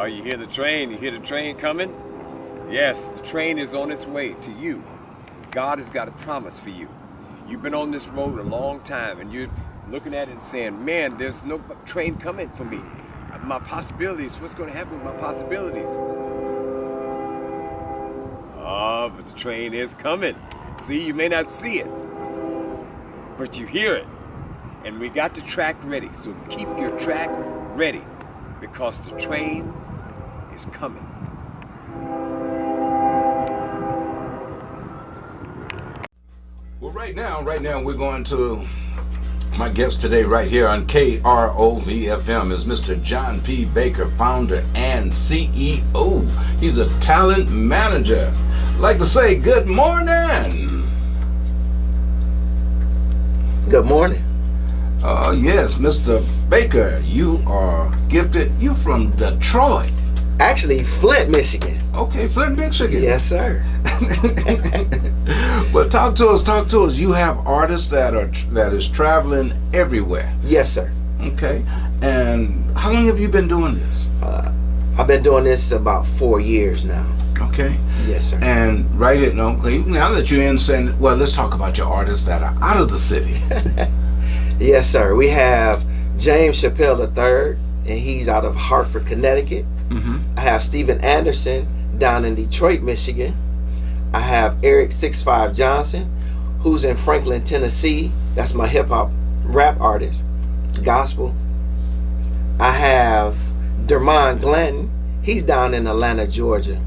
Oh, you hear the train? You hear the train coming? Yes, the train is on its way to you. God has got a promise for you. You've been on this road a long time and you're looking at it and saying, man, there's no train coming for me. My possibilities, what's going to happen with my possibilities? Oh, but the train is coming. See, you may not see it, but you hear it. And we got the track ready, so keep your track ready because the train is coming. Well, right now we're going to my guest today right here on KROV-FM is Mr. John P. Baker, founder and CEO. He's a talent manager. I'd like to say good morning. Good morning. Yes, Mr. Baker, you are gifted. You from Detroit. Actually, Flint, Michigan. Okay, Flint, Michigan. Yes, sir. Well, talk to us. You have artists that is traveling everywhere. Yes, sir. Okay. And how long have you been doing this? I've been doing this about 4 years now. Okay. Yes, sir. And now that you're in well, let's talk about your artists that are out of the city. Yes, sir. We have James Chappelle III, and he's out of Hartford, Connecticut. Mm-hmm. I have Steven Anderson down in Detroit, Michigan. I have Eric 65 Johnson, who's in Franklin, Tennessee. That's my hip hop rap artist, gospel. I have Dermond Glanton. He's down in Atlanta, Georgia.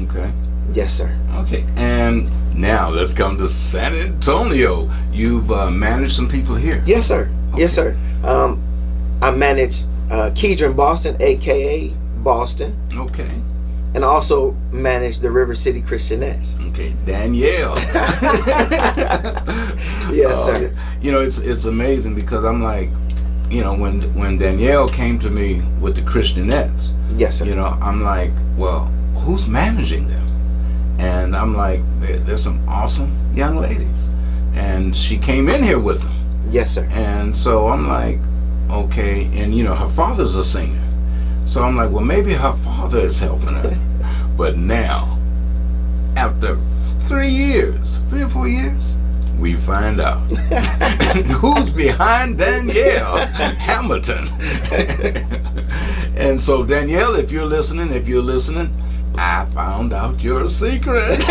Okay. Yes, sir. Okay. And now let's come to San Antonio. You've managed some people here. Yes, sir. Okay. Yes, sir. I manage Kedron Boston, aka Boston. Okay. And I also manage the River City Christianettes. Okay, Danielle. Yes, sir. You know, it's amazing because I'm like, you know, when Danielle came to me with the Christianettes, Yes, sir. you know, I'm like, well, who's managing them? And I'm like, there's some awesome young ladies. And she came in here with them. Yes, sir. And so I'm like, okay, and you know, her father's a singer. So I'm like, well, maybe her father is helping her. But now, after 3 or 4 years, we find out who's behind Danielle Hamilton. And so, Danielle, if you're listening, I found out your secret.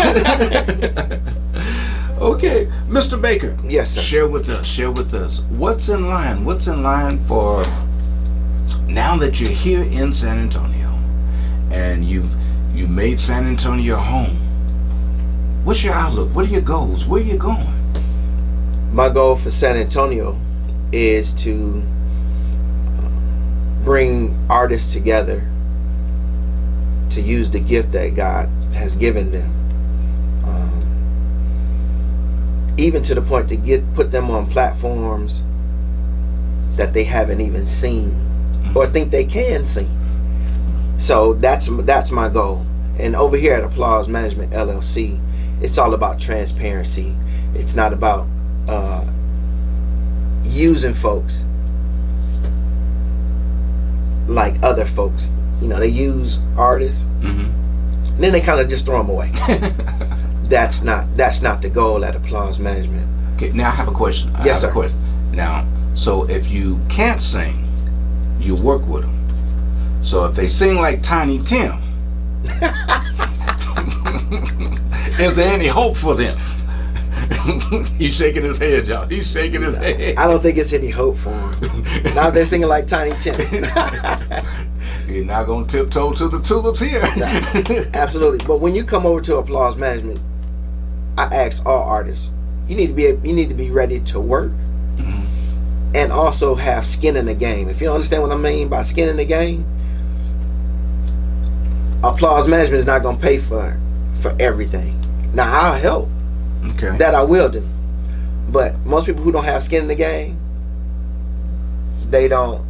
Okay, Mr. Baker. Yes, sir. Share with us. What's in line for now that you're here in San Antonio and you've made San Antonio home? What's your outlook? What are your goals? Where are you going? My goal for San Antonio is to bring artists together to use the gift that God has given them. Even to the point to put them on platforms that they haven't even seen or think they can see. So that's my goal. And over here at Applause Management LLC, it's all about transparency. It's not about using folks like other folks. You know, they use artists, and then they kind of just throw them away. That's not the goal at Applause Management. Okay, now I have a question. Yes, sir. Now, so if you can't sing, you work with them. So if they sing like Tiny Tim, is there any hope for them? He's shaking his head, y'all. He's shaking his head. I don't think it's any hope for them. Now they're singing like Tiny Tim. You're not gonna tiptoe to the tulips here. No, absolutely. But when you come over to Applause Management, I ask all artists, you need to be ready to work and also have skin in the game. If you understand what I mean by skin in the game, Applause Management is not gonna pay for everything. Now I'll help. Okay. That I will do. But most people who don't have skin in the game, they don't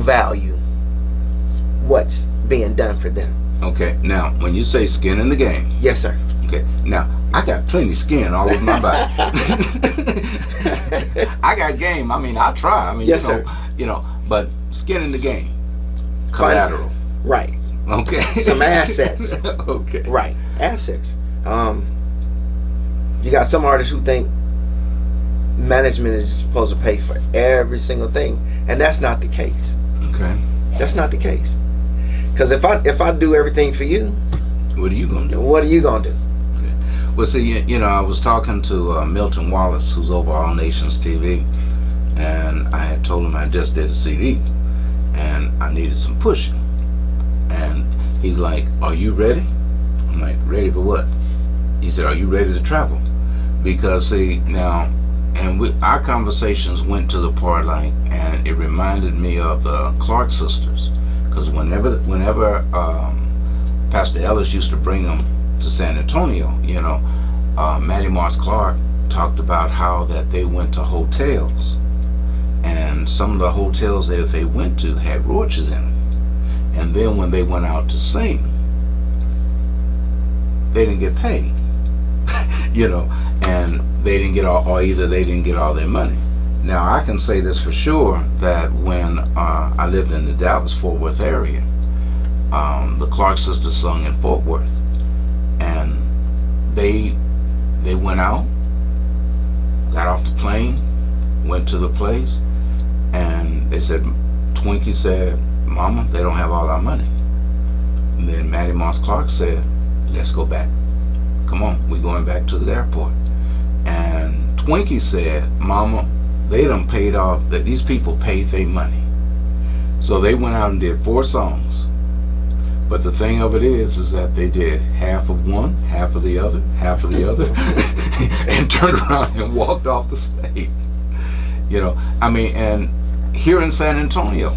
value what's being done for them. Okay. Now, when you say skin in the game. Yes, sir. Okay. Now, I got plenty of skin all over my body. I got game. I mean, I'll try. I mean, Yes, you know, sir. you know, but skin in the game. Collateral. Right. Okay. Some assets. Okay. Right. Assets. You got some artists who think management is supposed to pay for every single thing, and that's not the case. Okay. That's not the case. Because if I do everything for you, What are you gonna do? what are you gonna do? Well, see, you know, I was talking to Milton Wallace, who's over All Nations TV, and I had told him I just did a CD, and I needed some pushing. And he's like, "Are you ready?" I'm like, "Ready for what?" He said, "Are you ready to travel?" Because see now, and our conversations went to the part like, and it reminded me of the Clark sisters, because whenever Pastor Ellis used to bring them to San Antonio, you know, Mattie Moss Clark talked about how that they went to hotels, and some of the hotels that they went to had roaches in them, and then when they went out to sing, they didn't get paid. You know, and they didn't get all, or either they didn't get all their money. Now I can say this for sure, that when I lived in the Dallas-Fort Worth area, the Clark sisters sung in Fort Worth, and they went out, got off the plane, went to the place, and they said, Twinkie said, "Mama, they don't have all our money." And then Mattie Moss Clark said, "Let's go back. Come on, we're going back to the airport." And Twinkie said, "Mama, they done paid off, that these people paid their money." So they went out and did 4 songs. But the thing of it is that they did half of one, half of the other, half of the other, and turned around and walked off the stage. You know, I mean, and here in San Antonio,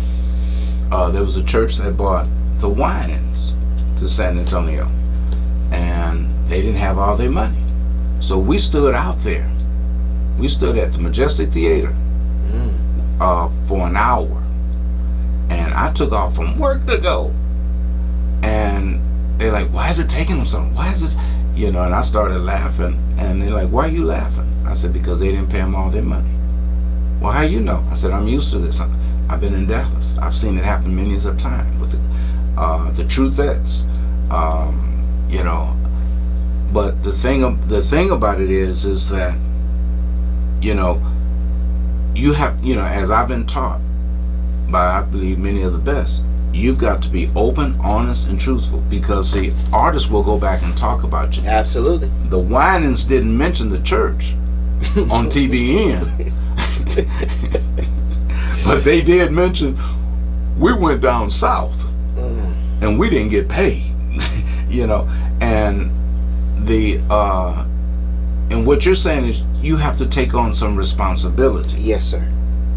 there was a church that brought the Winans to San Antonio, and they didn't have all their money. So we stood out there. We stood at the Majestic Theater for an hour, and I took off from work to go. And they're like, "Why is it taking them so long? Why is it?" You know, and I started laughing, and they're like, "Why are you laughing?" I said, "Because they didn't pay them all their money." "Well, how you know?" I said, "I'm used to this. I've been in Dallas. I've seen it happen many a time with the Truthettes, you know." But the thing about it is that, you know, you have, you know, as I've been taught by, I believe, many of the best, you've got to be open, honest, and truthful, because see, artists will go back and talk about you. Absolutely. The Winans didn't mention the church on TBN, but they did mention we went down south and we didn't get paid. You know, and and what you're saying is you have to take on some responsibility. Yes, sir.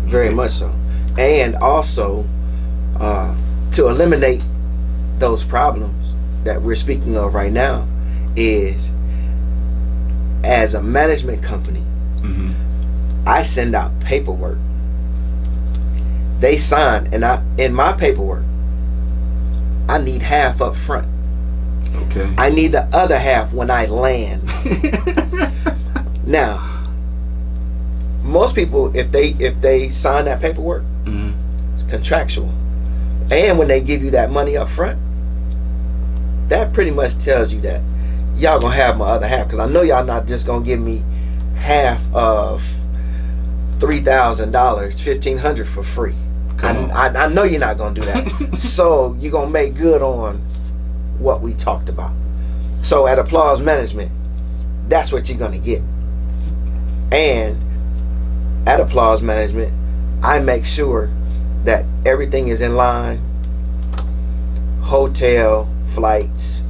Very much so. And also, to eliminate those problems that we're speaking of right now, is as a management company, I send out paperwork. They sign, and in my paperwork, I need half up front. Okay. I need the other half when I land. Now, most people, if they sign that paperwork, it's contractual. And when they give you that money up front, that pretty much tells you that y'all gonna have my other half. Because I know y'all not just gonna give me half of $3,000, $1,500 for free. I know you're not gonna do that. So you're gonna make good on what we talked about. So at Applause Management, that's what you're gonna get. And at Applause Management, I make sure that everything is in line. Hotel, flights,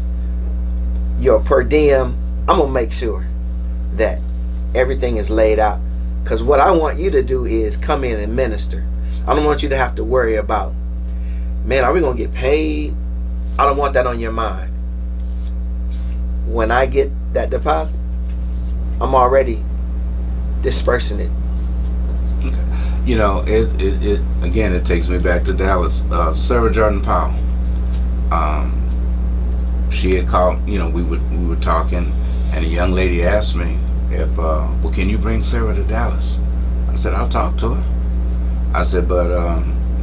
your per diem, I'm gonna make sure that everything is laid out. Because what I want you to do is come in and minister. I don't want you to have to worry about, man, are we gonna get paid? I don't want that on your mind. When I get that deposit, I'm already dispersing it. You know, it again, it takes me back to Dallas. Sarah Jordan Powell, she had called, you know, we were talking, and a young lady asked me if, well, can you bring Sarah to Dallas? I I said, I'll talk to her. I said, but,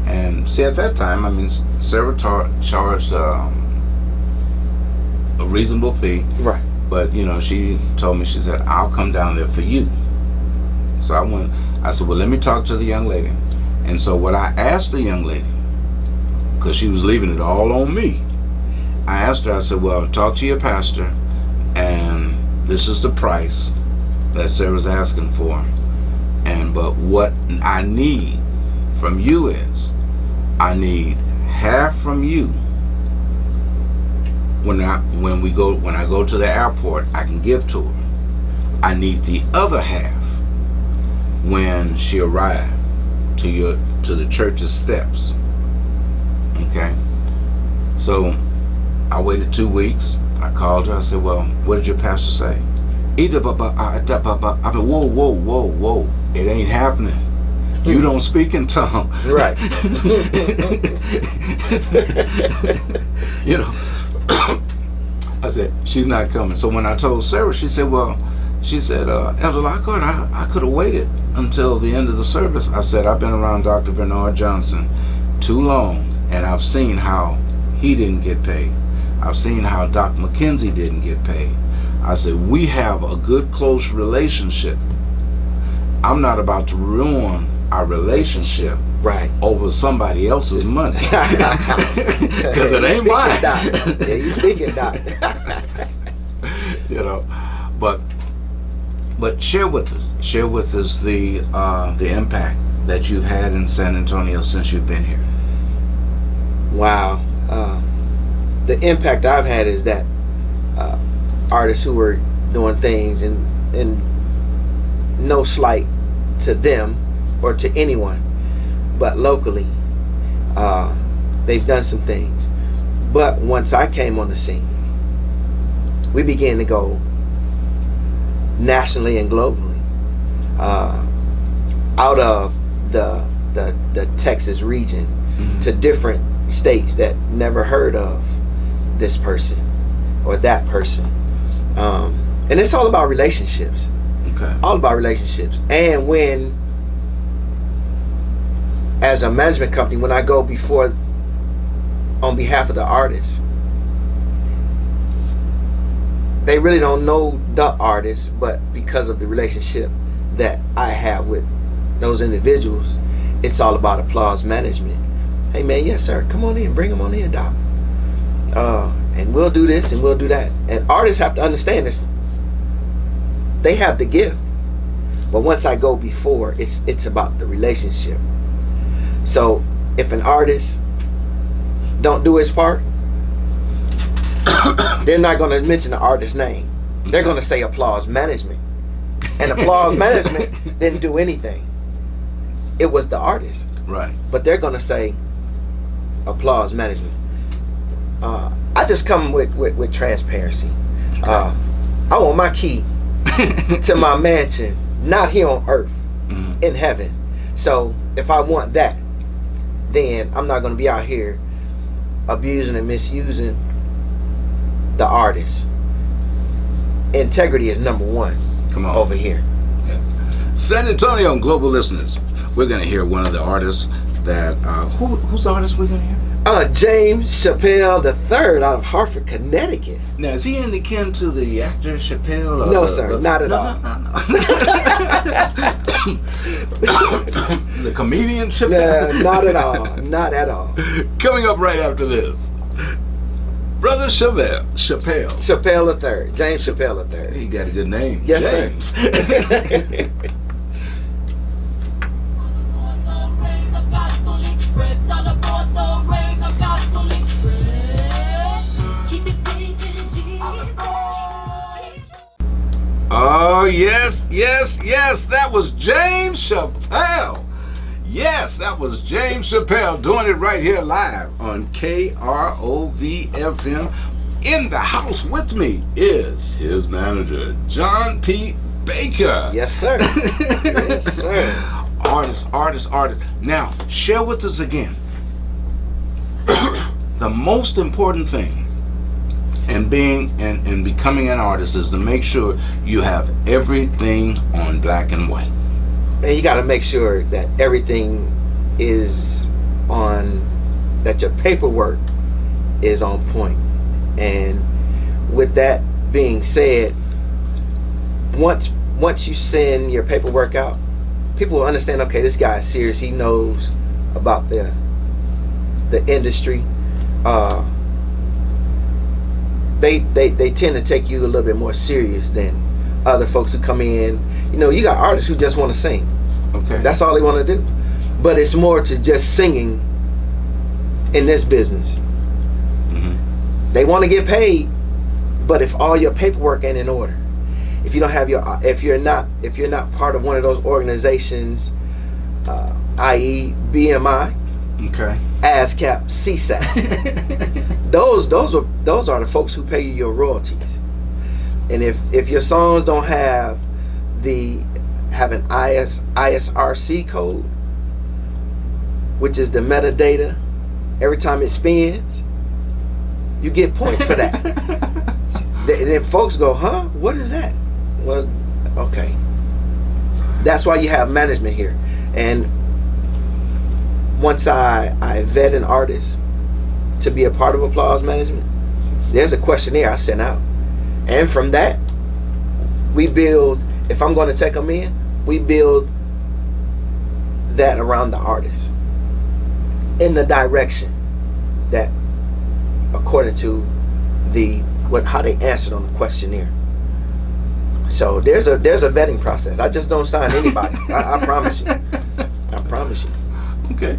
and see, at that time, I mean, Sarah charged a reasonable fee. Right. But, you know, she told me, she said, I'll come down there for you. So I said, well, let me talk to the young lady. And so what I asked the young lady, because she was leaving it all on me, I asked her, I said, well, talk to your pastor, and this is the price that Sarah's asking for. But what I need from you is, I need half from you. When I go to the airport, I can give to her. I need the other half when she arrived to the church's steps. Okay. So I waited 2 weeks. I called her. I said, well, what did your pastor say? I mean, whoa. It ain't happening. You don't speak in tongue. Right. You know. I said, she's not coming. So when I told Sarah, she said, Elder Lockhart, I could have waited until the end of the service. I said, I've been around Dr. Bernard Johnson too long, and I've seen how he didn't get paid. I've seen how Dr. McKenzie didn't get paid. I said, we have a good, close relationship. I'm not about to ruin our relationship over somebody else's money. Because it ain't mine. Yeah, you speaking, Doc. You know, but share with us the impact that you've had in San Antonio since you've been here. Wow. The impact I've had is that artists who were doing things, and no slight to them or to anyone, but locally, they've done some things. But once I came on the scene, we began to go nationally and globally, out of the Texas region, mm-hmm. to different states that never heard of this person or that person. And it's all about relationships. Okay. All about relationships. And when, as a management company, when I go before, on behalf of the artists, they really don't know the artist, but because of the relationship that I have with those individuals, it's all about applause management. Hey man, yes sir, come on in, bring them on in, Doc. And we'll do this and we'll do that. And artists have to understand this. They have the gift, but once I go before, it's about the relationship. So if an artist don't do his part, they're not going to mention the artist's name. They're going to say applause management. And applause management didn't do anything. It was the artist. Right. But they're going to say applause management. I just come with transparency. I want my key to my mansion, not here on earth, mm-hmm. in heaven. So if I want that, then I'm not going to be out here abusing and misusing the artist. Integrity is number one. Come on. Over here. Okay. San Antonio and global listeners, we're going to hear one of the artists that, who's the artist we're going to hear? James Chappelle III out of Hartford, Connecticut. Now, is he any kin to the actor Chappelle? No, sir, not at all. The comedian Chappelle? No, not at all. Not at all. Coming up right after this, Brother Chappelle. Chappelle III. James Chappelle III. He got a good name. Yes, James. Sir. Oh, yes. That was James Chappelle. Yes, that was James Chappelle doing it right here live on KROV-FM. In the house with me is his manager, John P. Baker. Yes, sir. Yes, sir. Artist. Now, share with us again. The most important thing in being and becoming an artist is to make sure you have everything on black and white. And you got to make sure that everything is that your paperwork is on point. And with that being said, once you send your paperwork out, people will understand, okay, this guy is serious. He knows about the industry. They tend to take you a little bit more serious than other folks who come in. You know, you got artists who just want to sing. Okay. That's all they want to do. But it's more to just singing in this business. Mm-hmm. They want to get paid, but if all your paperwork ain't in order, if you don't have if you're not part of one of those organizations, i.e. BMI, Okay. ASCAP, CSAC, those are the folks who pay you your royalties. And if your songs don't have an ISRC code, which is the metadata, every time it spins, you get points for that. Then folks go, huh? What is that? Well, okay. That's why you have management here. And once I vet an artist to be a part of Applause Management, there's a questionnaire I sent out. And from that, we build, if I'm going to take them in, we build that around the artist in the direction that according to how they answered on the questionnaire. So there's a vetting process. I just don't sign anybody. I promise you. I promise you. Okay.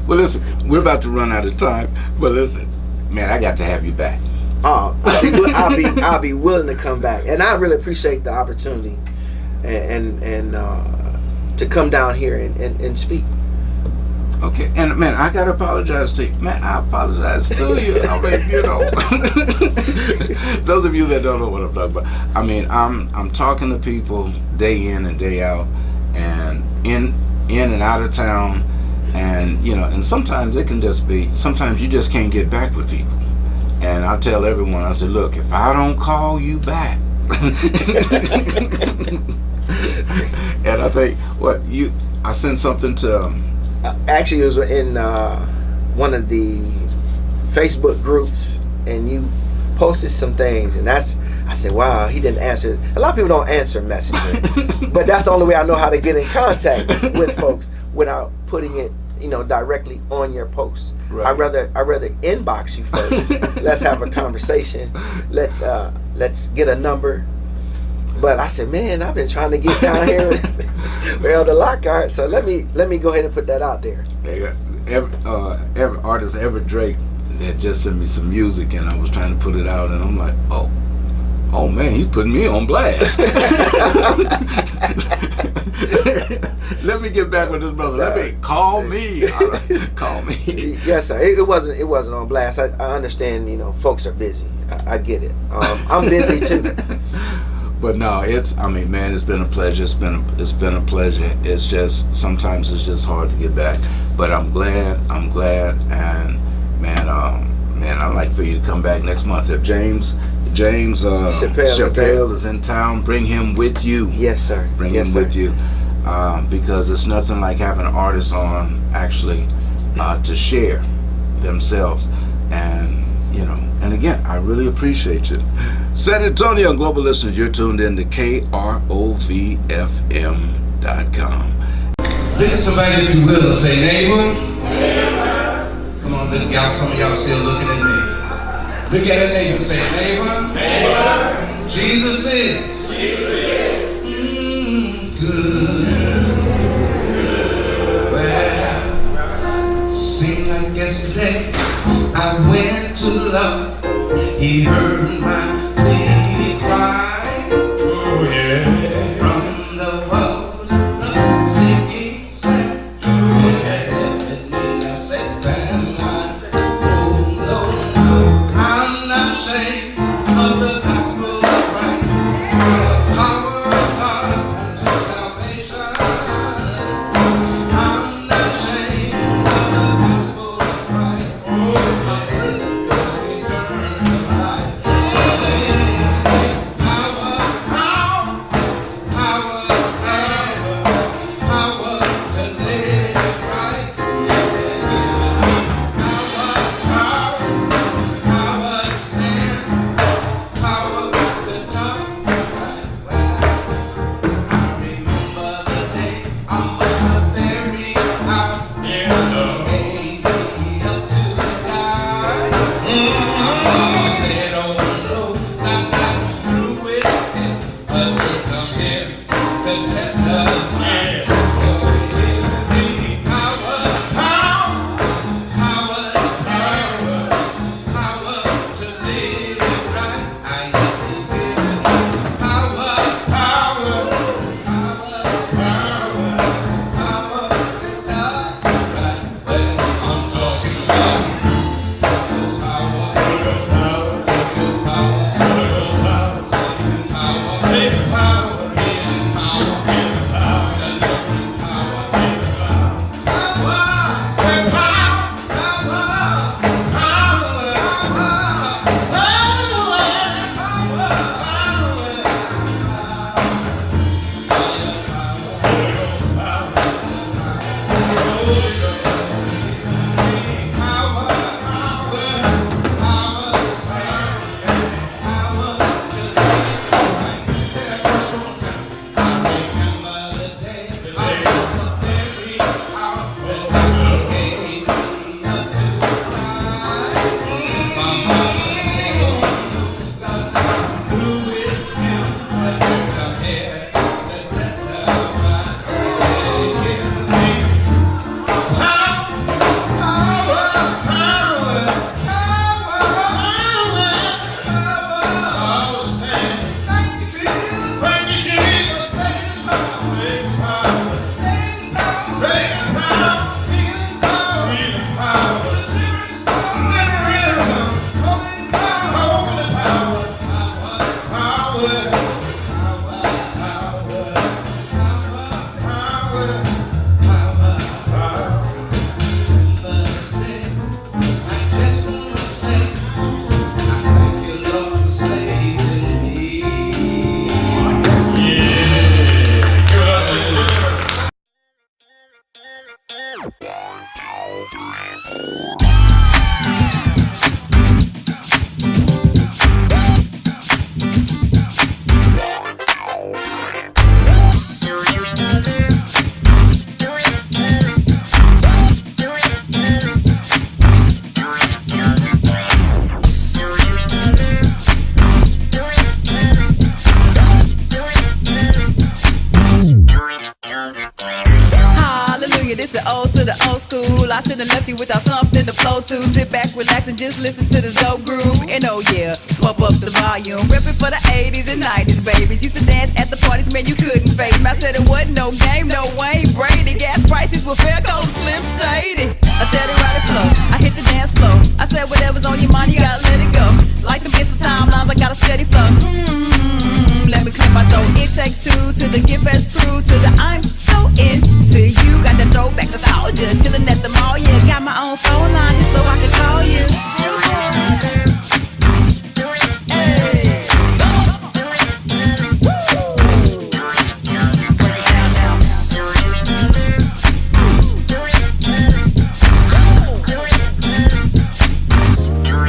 Well, listen, we're about to run out of time, but listen, man, I got to have you back. I'll be willing to come back, and I really appreciate the opportunity and to come down here and speak. Okay, and man, I gotta apologize to you. Man, I apologize to you. I mean, you know, those of you that don't know what I'm talking about. I mean, I'm talking to people day in and day out, and in and out of town, and you know, and sometimes it can just be. Sometimes you just can't get back with people, and I tell everyone, I say, look, if I don't call you back, and I think I sent something to. Actually, it was in one of the Facebook groups, and you posted some things, and I said, wow, he didn't answer. A lot of people don't answer messaging, but that's the only way I know how to get in contact with folks without putting it, directly on your post. Right. I'd rather inbox you first. Let's have a conversation. Let's get a number. But I said, man, I've been trying to get down here with Elder Lockhart, so let me go ahead and put that out there. Every artist, Everett Drake, had just sent me some music, and I was trying to put it out, and I'm like, oh man, he's putting me on blast. Let me get back with this brother. Let me call me. Call me. Yes, sir. It wasn't on blast. I understand. Folks are busy. I get it. I'm busy too. But no, man, it's been a pleasure. It's been a pleasure. It's just sometimes it's just hard to get back. But I'm glad, and man, I'd like for you to come back next month. If James Chappelle is in town, bring him with you. Yes, sir. Bring him with you, because it's nothing like having an artist on actually to share themselves, and and again, I really appreciate you. San Antonio global listeners, you're tuned in to KROVFM.com. Look at somebody, if you will, and say, neighbor. Come on, look, y'all. Some of y'all still looking at me. Look at a neighbor and say, neighbor. Jesus is. Good. Well, seemed like yesterday I went to the Lord. He heard my plea cry. Oh yeah. From the waters of sinking sand. And then I said, oh no, I'm not ashamed of the gospel of Christ. The power I should've left you without something to flow to. Sit back, relax, and just listen to this dope groove. And oh yeah, pump up the volume. Reppin' for the 80s and 90s, babies. Used to dance at the parties, man, you couldn't fake me. I said it wasn't no game, no Wayne Brady. Gas prices were fair, cold, Slim Shady. I said it right, it flow. I hit the dance floor. I said whatever's on your mind, you gotta let it go. Like them Insta timelines, I got a steady flow. Let me clear my throat. It takes two to the Get Fest crew, to the I'm so into you. Got that throwback nostalgia, chillin' at the mall, yeah. Got my own phone line just so I can call you. Hey. Break it down now.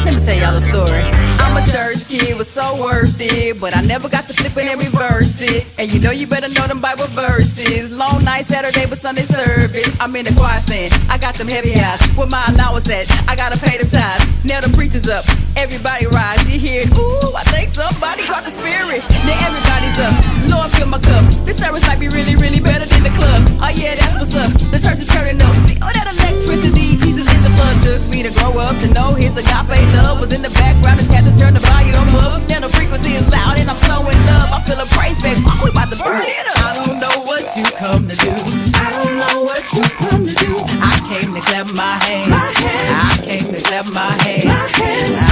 Let me tell y'all a story. I'm a church kid, was so worth it, but I never got to flip it and reverse it. And you know you better know them Bible verses. Long night, Saturday, but Sunday service. I'm in the choir stand, I got them heavy eyes. Where my allowance at? I gotta pay them tithes. Now the preachers up, everybody rise. You hear it? Ooh, I think somebody caught the spirit. Now everybody's up, Lord fill my cup. This service might be really, really better than the club. Oh yeah, that's what's up, the church is turning up. See, oh that electricity, Jesus is the plug. Took me to grow up to know his agape love. Was in the background and had to turn the volume up. Now the frequency is loud and I'm so in love. I feel a praise back, oh we about to burn it up. I don't know what you come to do. I don't know what you come to do. I came to clap my hands. I came to clap my hands.